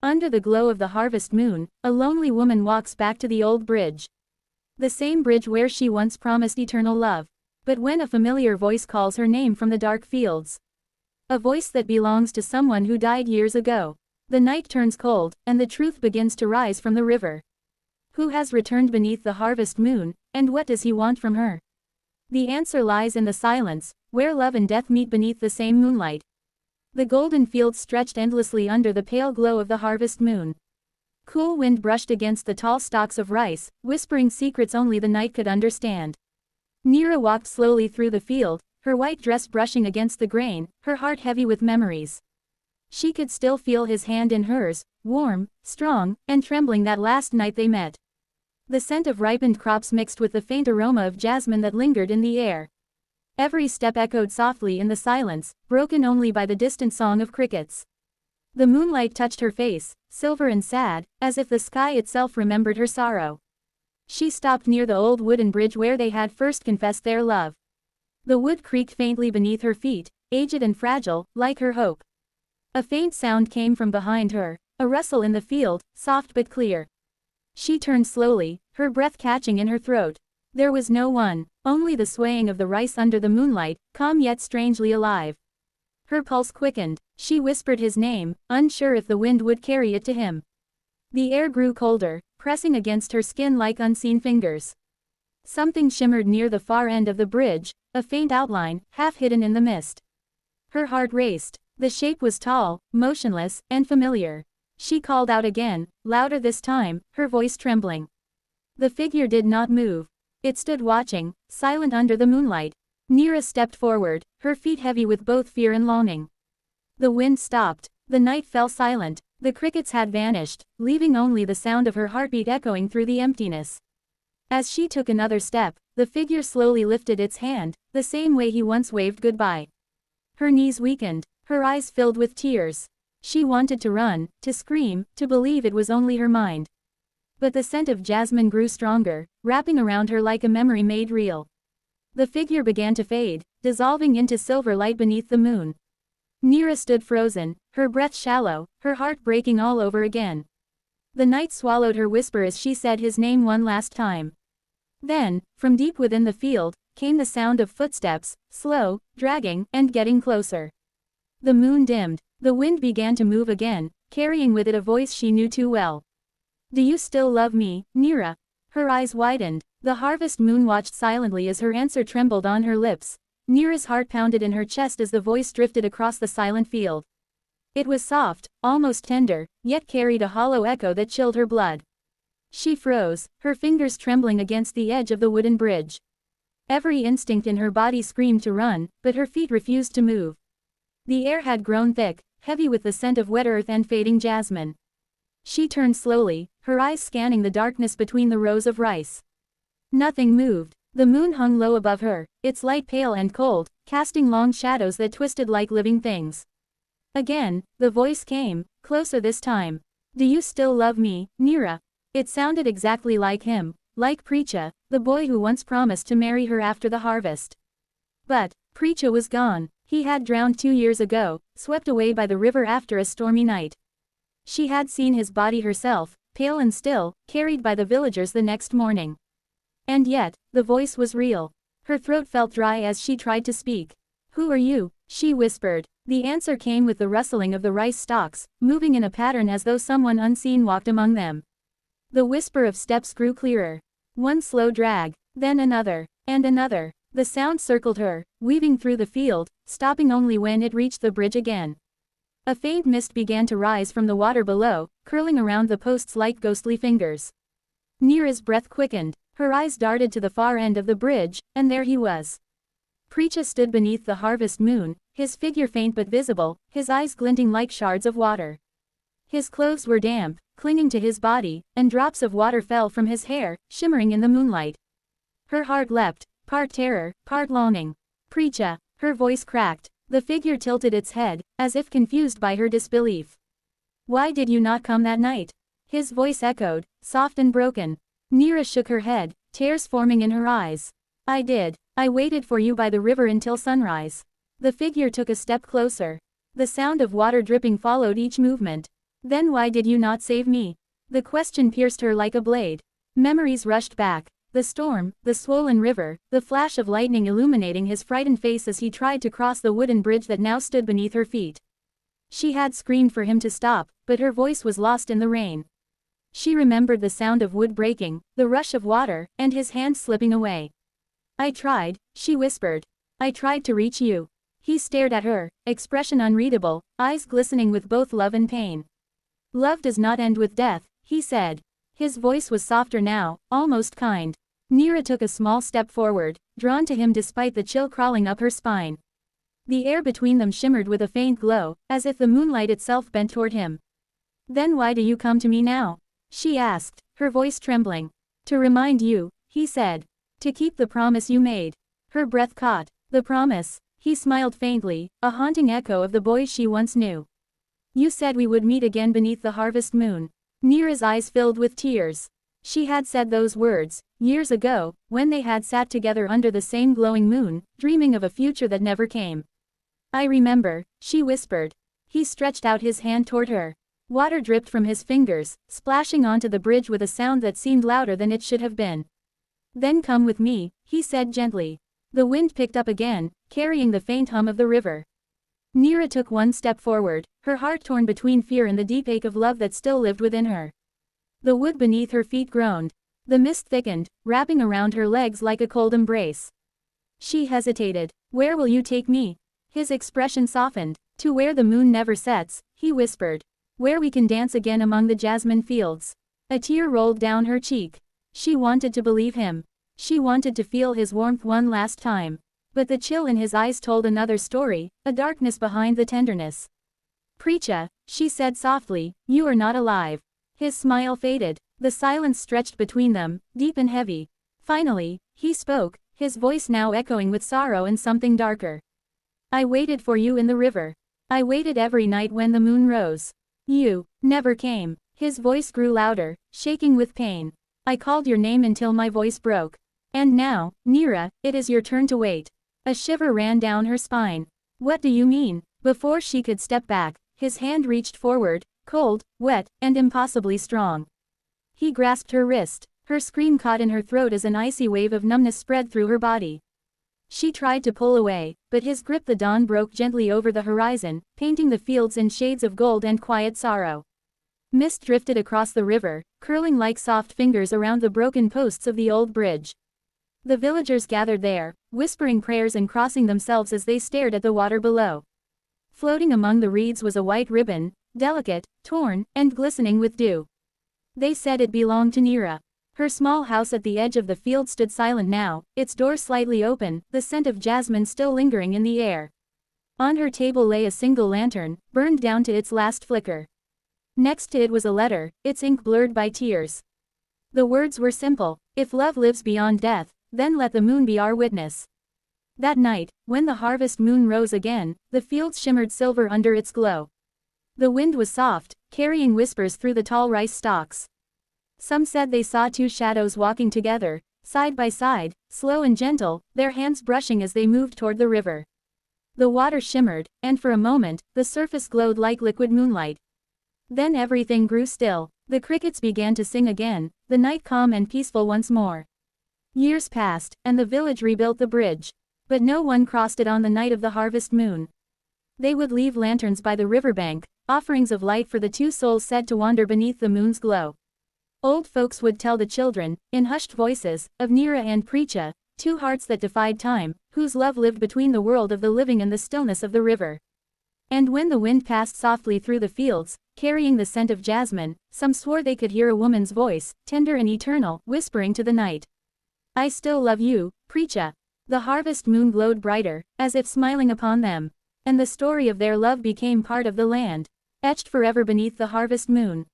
Under the glow of the harvest moon, a lonely woman walks back to the old bridge. The same bridge where she once promised eternal love. But when a familiar voice calls her name from the dark fields. A voice that belongs to someone who died years ago. The night turns cold, and the truth begins to rise from the river. Who has returned beneath the harvest moon, and what does he want from her? The answer lies in the silence, where love and death meet beneath the same moonlight. The golden fields stretched endlessly under the pale glow of the harvest moon. Cool wind brushed against the tall stalks of rice, whispering secrets only the night could understand. Nira walked slowly through the field, her white dress brushing against the grain, her heart heavy with memories. She could still feel his hand in hers, warm, strong, and trembling that last night they met. The scent of ripened crops mixed with the faint aroma of jasmine that lingered in the air. Every step echoed softly in the silence, broken only by the distant song of crickets. The moonlight touched her face, silver and sad, as if the sky itself remembered her sorrow. She stopped near the old wooden bridge where they had first confessed their love. The wood creaked faintly beneath her feet, aged and fragile, like her hope. A faint sound came from behind her, a rustle in the field, soft but clear. She turned slowly, her breath catching in her throat. There was no one, only the swaying of the rice under the moonlight, calm yet strangely alive. Her pulse quickened, she whispered his name, unsure if the wind would carry it to him. The air grew colder, pressing against her skin like unseen fingers. Something shimmered near the far end of the bridge, a faint outline, half hidden in the mist. Her heart raced. The shape was tall, motionless, and familiar. She called out again, louder this time, her voice trembling. The figure did not move. It stood watching, silent under the moonlight. Nira stepped forward, her feet heavy with both fear and longing. The wind stopped. The night fell silent. The crickets had vanished, leaving only the sound of her heartbeat echoing through the emptiness. As she took another step, the figure slowly lifted its hand, the same way he once waved goodbye. Her knees weakened, her eyes filled with tears. She wanted to run, to scream, to believe it was only her mind. But the scent of jasmine grew stronger, wrapping around her like a memory made real. The figure began to fade, dissolving into silver light beneath the moon. Nira stood frozen, her breath shallow, her heart breaking all over again. The night swallowed her whisper as she said his name one last time. Then, from deep within the field, came the sound of footsteps, slow, dragging, and getting closer. The moon dimmed, the wind began to move again, carrying with it a voice she knew too well. "Do you still love me, Nira?" Her eyes widened. The harvest moon watched silently as her answer trembled on her lips. Nira's heart pounded in her chest as the voice drifted across the silent field. It was soft, almost tender, yet carried a hollow echo that chilled her blood. She froze, her fingers trembling against the edge of the wooden bridge. Every instinct in her body screamed to run, but her feet refused to move. The air had grown thick, heavy with the scent of wet earth and fading jasmine. She turned slowly, her eyes scanning the darkness between the rows of rice. Nothing moved. The moon hung low above her, its light pale and cold, casting long shadows that twisted like living things. Again, the voice came, closer this time. "Do you still love me, Nira?" It sounded exactly like him, like Preecha, the boy who once promised to marry her after the harvest. But Preecha was gone. He had drowned 2 years ago, swept away by the river after a stormy night. She had seen his body herself, pale and still, carried by the villagers the next morning. And yet, the voice was real. Her throat felt dry as she tried to speak. "Who are you?" she whispered. The answer came with the rustling of the rice stalks, moving in a pattern as though someone unseen walked among them. The whisper of steps grew clearer. One slow drag, then another, and another. The sound circled her, weaving through the field, stopping only when it reached the bridge again. A faint mist began to rise from the water below, curling around the posts like ghostly fingers. Nira's breath quickened, her eyes darted to the far end of the bridge, and there he was. Preecha stood beneath the harvest moon, his figure faint but visible, his eyes glinting like shards of water. His clothes were damp, clinging to his body, and drops of water fell from his hair, shimmering in the moonlight. Her heart leapt, part terror, part longing. "Preecha," her voice cracked. The figure tilted its head, as if confused by her disbelief. "Why did you not come that night?" His voice echoed, soft and broken. Nira shook her head, tears forming in her eyes. "I did. I waited for you by the river until sunrise." The figure took a step closer. The sound of water dripping followed each movement. Then why did you not save me? The question pierced her like a blade. Memories rushed back. The storm, the swollen river, the flash of lightning illuminating his frightened face as he tried to cross the wooden bridge that now stood beneath her feet. She had screamed for him to stop, but her voice was lost in the rain. She remembered the sound of wood breaking, the rush of water, and his hand slipping away. I tried, she whispered. I tried to reach you. He stared at her, expression unreadable, eyes glistening with both love and pain. Love does not end with death, he said. His voice was softer now, almost kind. Nira took a small step forward, drawn to him despite the chill crawling up her spine. The air between them shimmered with a faint glow, as if the moonlight itself bent toward him. Then why do you come to me now? She asked, her voice trembling. To remind you, he said. To keep the promise you made. Her breath caught. The promise. He smiled faintly, a haunting echo of the boys she once knew. You said we would meet again beneath the harvest moon. Nira's eyes filled with tears. She had said those words, years ago, when they had sat together under the same glowing moon, dreaming of a future that never came. I remember, she whispered. He stretched out his hand toward her. Water dripped from his fingers, splashing onto the bridge with a sound that seemed louder than it should have been. Then come with me, he said gently. The wind picked up again, carrying the faint hum of the river. Nira took one step forward, her heart torn between fear and the deep ache of love that still lived within her. The wood beneath her feet groaned. The mist thickened, wrapping around her legs like a cold embrace. She hesitated. Where will you take me? His expression softened. To where the moon never sets, he whispered. Where we can dance again among the jasmine fields. A tear rolled down her cheek. She wanted to believe him. She wanted to feel his warmth one last time. But the chill in his eyes told another story, a darkness behind the tenderness. Preecha, she said softly, you are not alive. His smile faded. The silence stretched between them, deep and heavy. Finally, he spoke, his voice now echoing with sorrow and something darker. I waited for you in the river. I waited every night when the moon rose. You never came. His voice grew louder, shaking with pain. I called your name until my voice broke. And now, Nira, it is your turn to wait. A shiver ran down her spine. What do you mean? Before she could step back, his hand reached forward, cold, wet, and impossibly strong. He grasped her wrist. Her scream caught in her throat as an icy wave of numbness spread through her body. She tried to pull away, but his grip. The dawn broke gently over the horizon, painting the fields in shades of gold and quiet sorrow. Mist drifted across the river, curling like soft fingers around the broken posts of the old bridge. The villagers gathered there, whispering prayers and crossing themselves as they stared at the water below. Floating among the reeds was a white ribbon, delicate, torn, and glistening with dew. They said it belonged to Nira. Her small house at the edge of the field stood silent now, its door slightly open, the scent of jasmine still lingering in the air. On her table lay a single lantern, burned down to its last flicker. Next to it was a letter, its ink blurred by tears. The words were simple: if love lives beyond death, then let the moon be our witness. That night, when the harvest moon rose again, the fields shimmered silver under its glow. The wind was soft, carrying whispers through the tall rice stalks. Some said they saw two shadows walking together, side by side, slow and gentle, their hands brushing as they moved toward the river. The water shimmered, and for a moment, the surface glowed like liquid moonlight. Then everything grew still. The crickets began to sing again, the night calm and peaceful once more. Years passed, and the village rebuilt the bridge. But no one crossed it on the night of the harvest moon. They would leave lanterns by the riverbank, offerings of light for the two souls said to wander beneath the moon's glow. Old folks would tell the children, in hushed voices, of Nira and Preecha, two hearts that defied time, whose love lived between the world of the living and the stillness of the river. And when the wind passed softly through the fields, carrying the scent of jasmine, some swore they could hear a woman's voice, tender and eternal, whispering to the night. I still love you, Preecha. The harvest moon glowed brighter, as if smiling upon them. And the story of their love became part of the land, etched forever beneath the harvest moon.